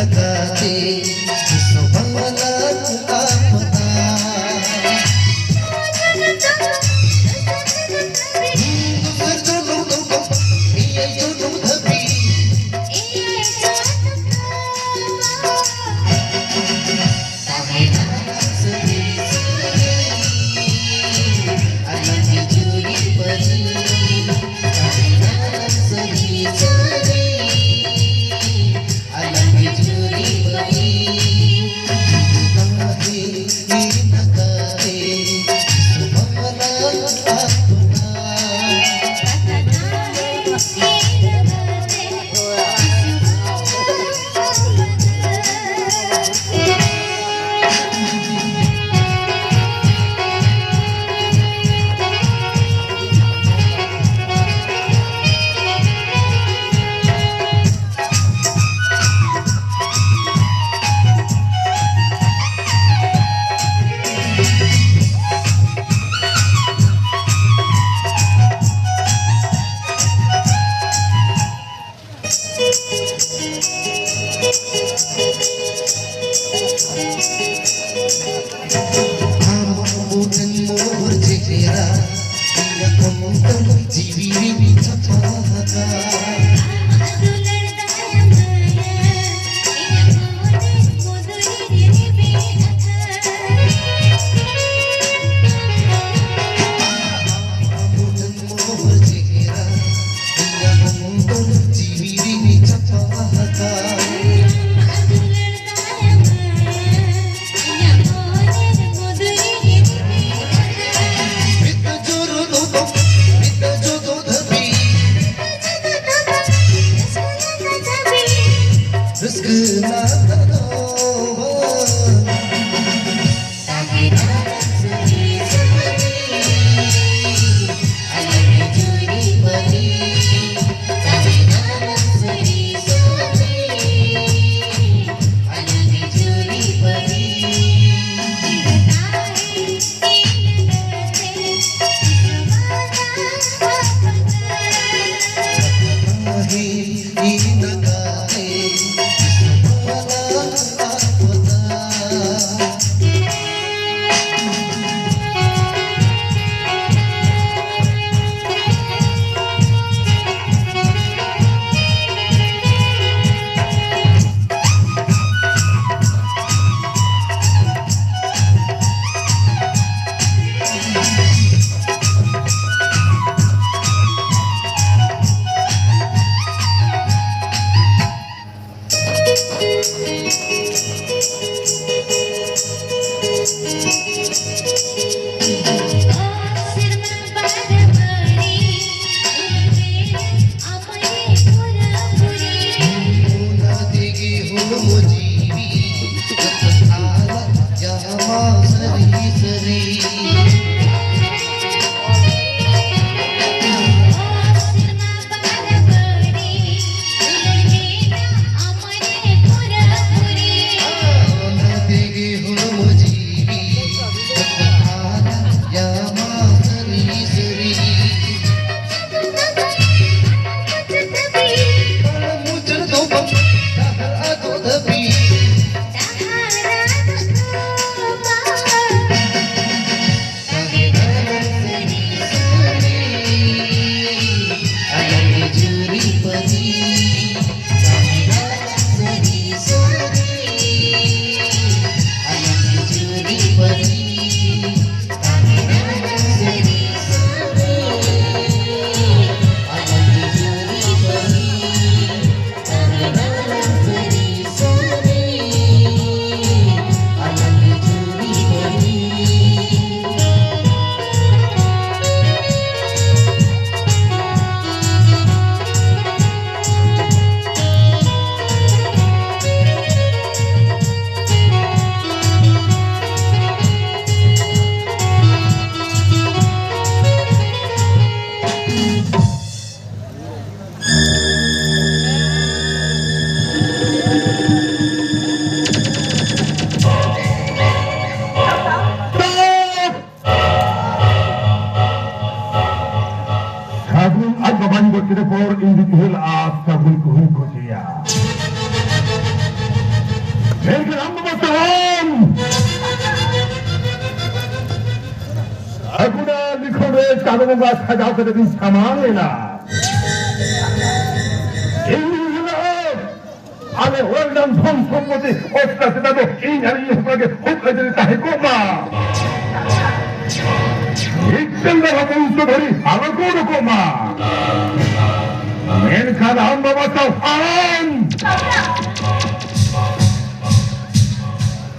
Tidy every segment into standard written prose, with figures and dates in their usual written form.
लगाते सुभाना आपना Por individual as sabun kuhun kusiya. Mungkin amba bertahan. Aku dah dikode kalau membuat saja aku jadi sama lena. Ini lah. Ane orang dan som putih. Oscar sedang tu ini hari ini sebagai hukum jadi tahi koma. Iksan dah aku usul hari aku dah koma. Mungkin amba bertahan.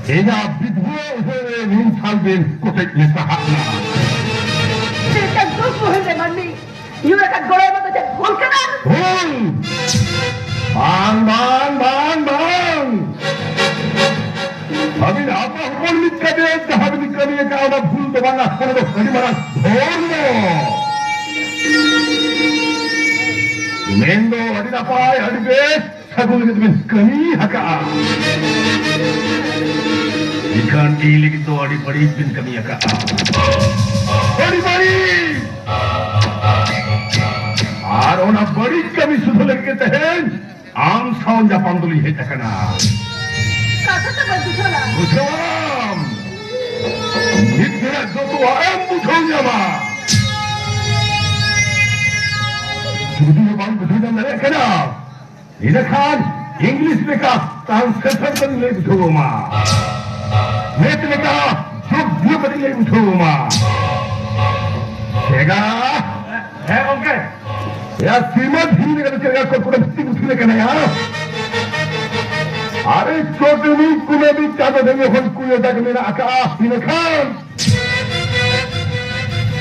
Ina bidwa usul min salbin kotek nisahana. Kita dulu hanya mandi. You akan golai mata jadi vulkanan. Bang. Habis apa hukum nikah dia? Habis nikah dia kau dah bul tu mana? Kau dah hari mana? Dormo. Mendo hari apa? Hari bes. Sagun lagi tu kami haka. Ikan ilik itu hari beri pun kami haka. Hari beri. Arona beri kami sudah lagi ketahuan. Am sound Japan dulu hita kena. Kata tak betul lah. Betul. Itu satu am betulnya mah. Sebetulnya bang betul dan mereka kena. Ini kan English mereka translation kan lagi betul mah. Net mereka juga beri lagi betul mah. Sega. Okay. Ya सीमा धीरे करके चलेगा कोई पूरा बिस्ती मुझे करना यार अरे छोटे भी कुने भी चाहते देंगे हम कुने तक मेरा आकाश तीन खान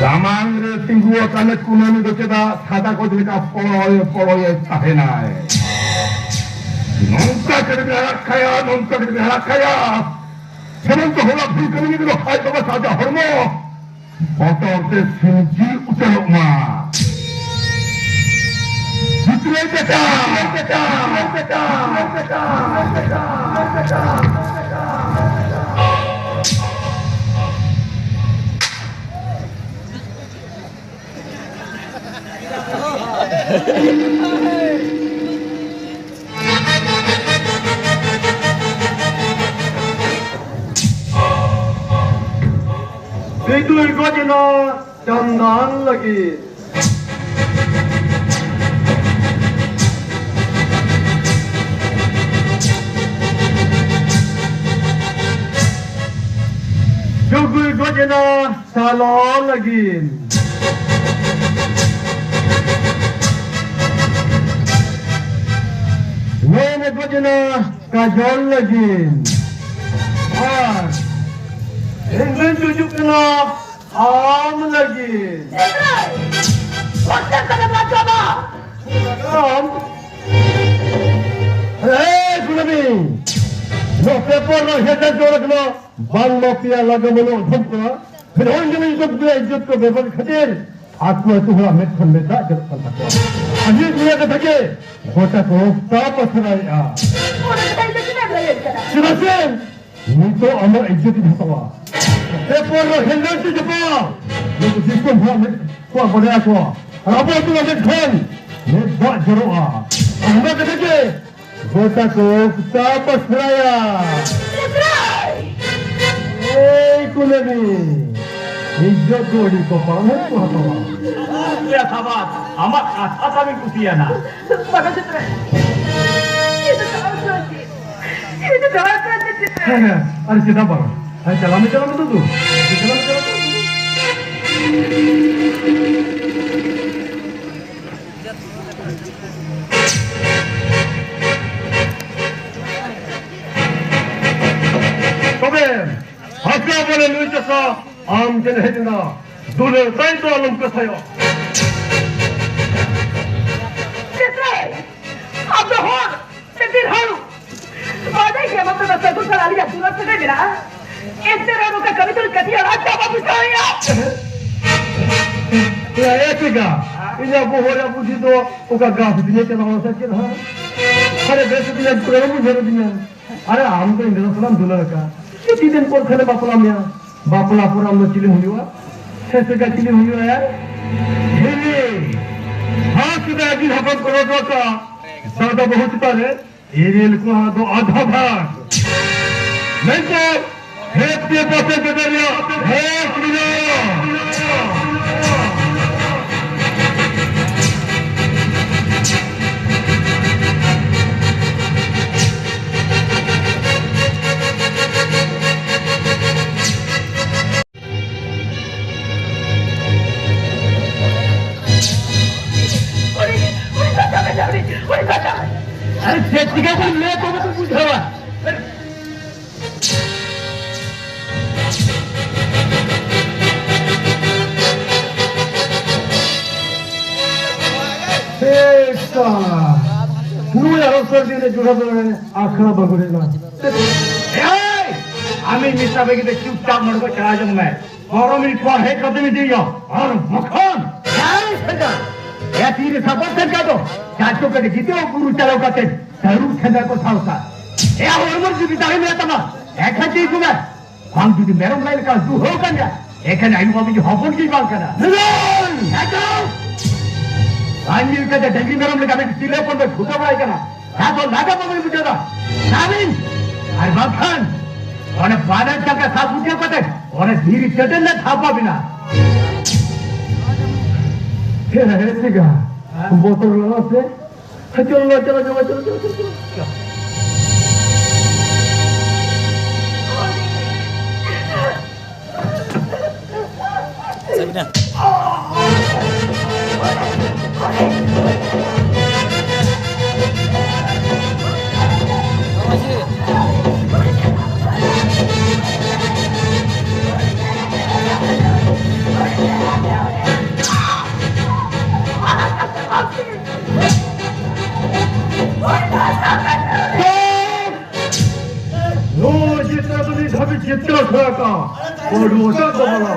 सामान रे सिंगुआ काने कुने में तो चेता खाता को दिलका पड़ोये आहे ना है नौका करके रखाया सेवन तो होला भूल करेंगे तो हाय बाबा साजा हरमो बतौर से सिंजी उतरो माँ Itu ikut jena jangan lagi. Juga ikut jena salon lagi. Nene ikut jena kajol lagi. Ini tujuh kena am lagi. Macam kena belajar apa? Am. Kunabi. No paper no header jorak no. Bang no pia laga mano dhumka. फिर और जब इज्जत को label खतेर आत्मा तो हुआ met खंडे दा जब पता को अजी दुनिया का थके गोटा को ताप असराया Orang kita itu tidak belajar sekarang. सिरासेन ये तो अमर इज्जत ही हवा पेपर रो हेल्डर से जपा ये तो सिस्टम हुआ मेट को बड़ा को अब तो मेट खन मेट दा जरोआ अमर का थके गोटा को ताप असराया कुलबी इज्जत जोड़ी को पढ़ने को हटवा Ya sahabat, amat asal kami kusiana. Bagus itu. Itu jangan kerja. Itu jangan kerja. अरे सीधा पढ़ो अरे चला में तो तू चला में तो तबे हक्का बोले लुइचसा आम जन हेजना दूर ताई तो आलम कसायो Cerai. Apa hor? Sedih haru. Ada yang mampu masuk ke dalam dia surat sedih bila. Este rano ka kami tu kati orang apa busanya. ya ऐसेगा इन्हें वो हो रहा पूछी तो उनका गाँव दिने चला हो सकते हैं अरे वैसे दिने पुराने मुझे दिने अरे आम तो इंद्र सलाम दुलार का कितनी दिन पर खाने बापला में बापला पर हम लोग चिल्ले हुआ ऐसे का चिल्ले हुआ यार हाँ सुधा जी हकम करो तो का सादा बहुत पारे एरियल को तो आधा भाग नहीं तो हेप के पासे बेदरिया हेप मिलो अरे सेफ्टी का कोई ले तो पूछा हुआ నువ్వు ఎవరు చూడబోయాను అక్కడ బగుడేలా আমি মিস্টার বেগিতে চুপচাপ নড়বো চলা যাবো मैं 12 मिनट पर है कदम दिया और मखान या तीर समर्थन का तो चाचो के जीते हो गुरु चलो करते जरूर खेलने को था उसका ए और मर जी बिताई में तमा एक हटी तुम्हें हम जी मेरे मोबाइल का दू हो कर जा एक है आइनु बाबू जी हबन की बात करना हटो आइनु के डंगी मेरे में का सिले पर झूठा बड़ाई करना क्या तो लागा पकड़ बुझेगा साबिन अरे मखान और बादल का साथ बुझे पते और धीरे चटन ना थापा बिना फिर ऐसे का बोतल लगा से चलो चलो चलो चलो चलो चलो जितना थोड़ा का और वो सब बोला